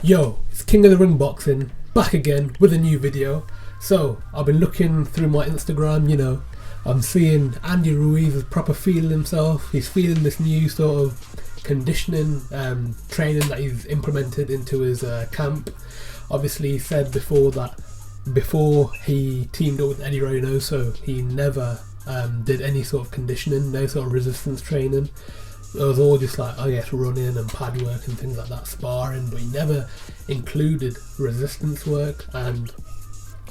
Yo, it's King of the Ring Boxing, back again with a new video. So, I've been looking through my Instagram, I'm seeing Andy Ruiz is proper feeling himself. He's feeling this new sort of conditioning training that he's implemented into his camp. Obviously, he said before that before he teamed up with Eddie Reynoso, he never did any sort of conditioning, no sort of resistance training. It was all just like, running and pad work and things like that, sparring, but he never included resistance work. And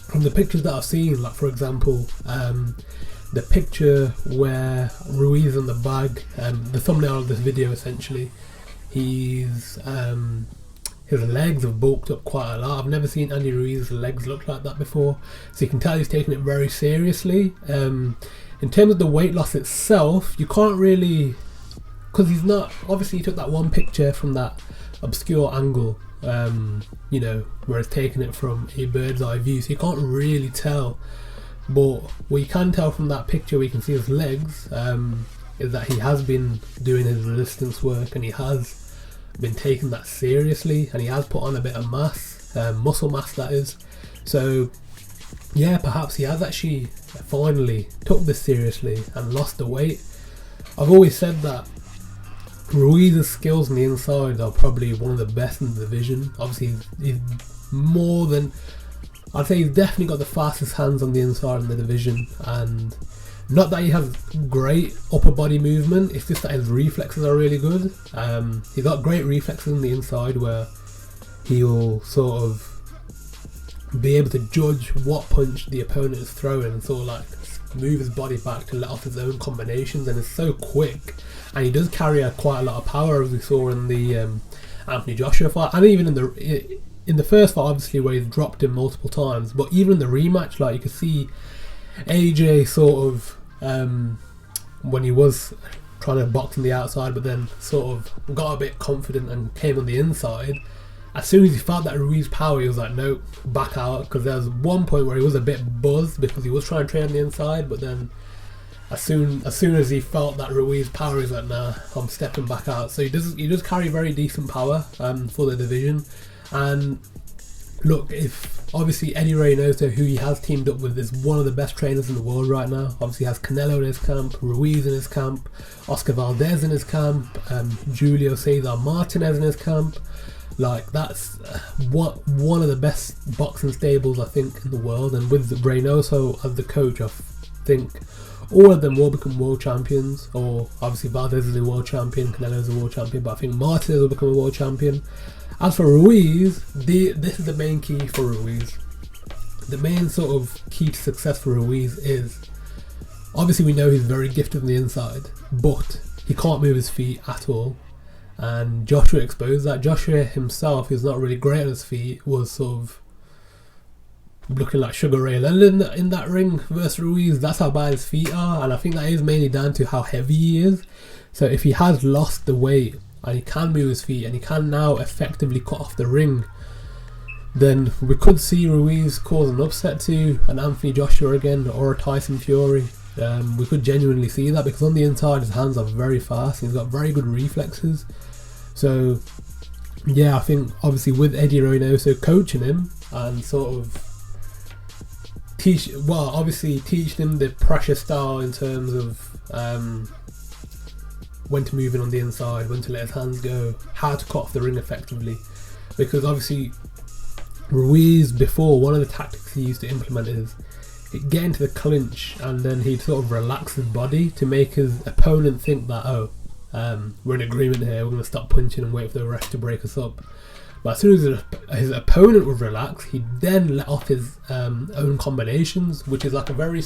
from the pictures that I've seen, like for example, the picture where Ruiz on the bag, the thumbnail of this video essentially, his legs have bulked up quite a lot. I've never seen Andy Ruiz's legs look like that before, so you can tell he's taking it very seriously. In terms of the weight loss itself, you can't really, because he's not, obviously he took that one picture from that obscure angle, where it's taking it from a bird's eye view, so you can't really tell. But what you can tell from that picture where you can see his legs is that he has been doing his resistance work, and he has been taking that seriously, and he has put on a bit of mass, muscle mass that is. So yeah, perhaps he has actually finally took this seriously and lost the weight. I've always said that Ruiz's skills on the inside are probably one of the best in the division. Obviously he's more than, I'd say he's definitely got the fastest hands on the inside in the division, and not that he has great upper body movement, it's just that his reflexes are really good. He's got great reflexes on the inside where he'll sort of be able to judge what punch the opponent is throwing and sort of like move his body back to let off his own combinations, and it's so quick, and he does carry quite a lot of power, as we saw in the Anthony Joshua fight, and even in the first fight obviously where he's dropped him multiple times. But even in the rematch, like you could see AJ sort of when he was trying to box on the outside but then sort of got a bit confident and came on the inside, as soon as he felt that Ruiz power, he was like, nope, back out. Because there was one point where he was a bit buzzed because he was trying to train on the inside, but then as soon as he felt that Ruiz power, he's like, nah, I'm stepping back out. So he does carry very decent power for the division. And look, if obviously Eddie Reynoso, who he has teamed up with, is one of the best trainers in the world right now. Obviously he has Canelo in his camp, Ruiz in his camp, Oscar Valdez in his camp, Julio Cesar Martinez in his camp. Like, that's one of the best boxing stables I think in the world, and with Reynoso as the coach, I think all of them will become world champions. Or obviously Valdez is a world champion, Canelo is a world champion, but I think Martinez will become a world champion. As for Ruiz, this is the main key for Ruiz. The main sort of key to success for Ruiz is, obviously we know he's very gifted on the inside, but he can't move his feet at all. And Joshua exposed that. Joshua himself, who's not really great on his feet, was sort of looking like Sugar Ray Leonard in that ring versus Ruiz. That's how bad his feet are, and I think that is mainly down to how heavy he is. So if he has lost the weight and he can move his feet and he can now effectively cut off the ring, then we could see Ruiz cause an upset to an Anthony Joshua again, or a Tyson Fury. We could genuinely see that, because on the inside his hands are very fast, he's got very good reflexes. So yeah, I think obviously with Eddie Reynoso coaching him and sort of teach him the pressure style in terms of when to move in on the inside, when to let his hands go, how to cut off the ring effectively. Because obviously Ruiz, before, one of the tactics he used to implement is he'd get into the clinch and then he'd sort of relax his body to make his opponent think that, we're in agreement here, we're going to stop punching and wait for the ref to break us up. But as soon as his opponent would relax, he'd then let off his own combinations, which is like a very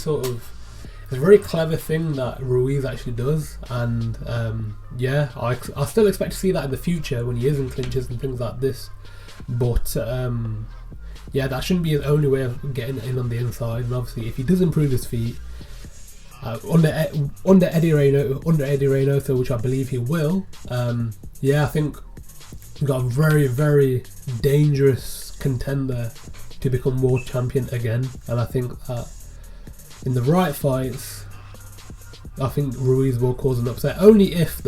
clever thing that Ruiz actually does. And I still expect to see that in the future when he is in clinches and things like this. But that shouldn't be his only way of getting in on the inside. And obviously if he does improve his feet under Eddie Reynoso, which I believe he will, I think we've got a very, very dangerous contender to become world champion again. And I think that in the right fights, I think Ruiz will cause an upset. Only if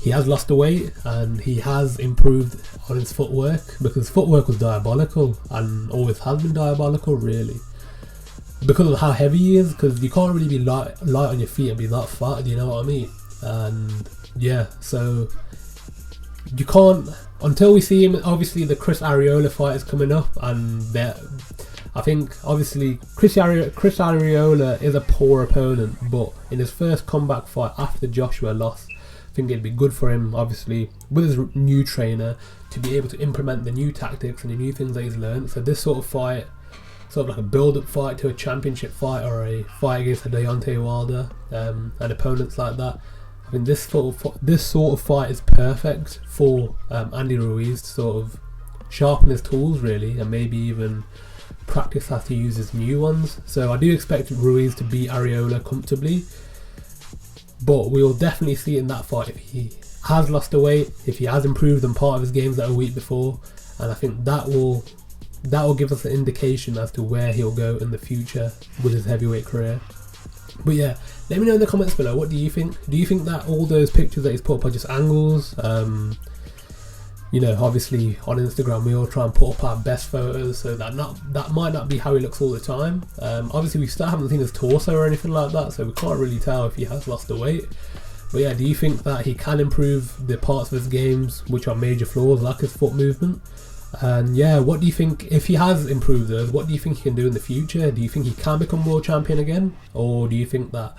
he has lost the weight and he has improved on his footwork, because his footwork was diabolical and always has been diabolical, really. Because of how heavy he is, because you can't really be light on your feet and be that fat, do you know what I mean? And yeah, so you can't, until we see him. Obviously the Chris Arreola fight is coming up, and I think obviously Chris Arreola is a poor opponent, but in his first comeback fight after the Joshua loss, I think it'd be good for him, obviously with his new trainer, to be able to implement the new tactics and the new things that he's learned. So this sort of fight, sort of like a build-up fight to a championship fight, or a fight against a Deontay Wilder, and opponents like that. I think this sort of fight is perfect for Andy Ruiz to sort of sharpen his tools, really, and maybe even practice how to use his new ones. So I do expect Ruiz to beat Arreola comfortably, but we will definitely see in that fight if he has lost the weight, if he has improved on part of his games that a week before, and I think that will give us an indication as to where he'll go in the future with his heavyweight career. But yeah, let me know in the comments below, what do you think? Do you think that all those pictures that he's put up are just angles? You know, obviously on Instagram we all try and put up our best photos, so that might not be how he looks all the time. Obviously we still haven't seen his torso or anything like that, so we can't really tell if he has lost the weight. But yeah, do you think that he can improve the parts of his games which are major flaws, like his foot movement? And yeah, what do you think, if he has improved those, what do you think he can do in the future? Do you think he can become world champion again? Or do you think that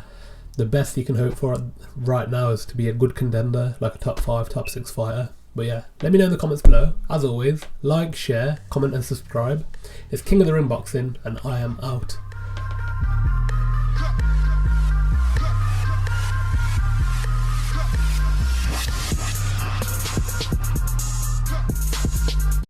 the best he can hope for right now is to be a good contender, like a top 5, top 6 fighter? But yeah, let me know in the comments below. As always, like, share, comment and subscribe. It's King of the Ring Boxing, and I am out.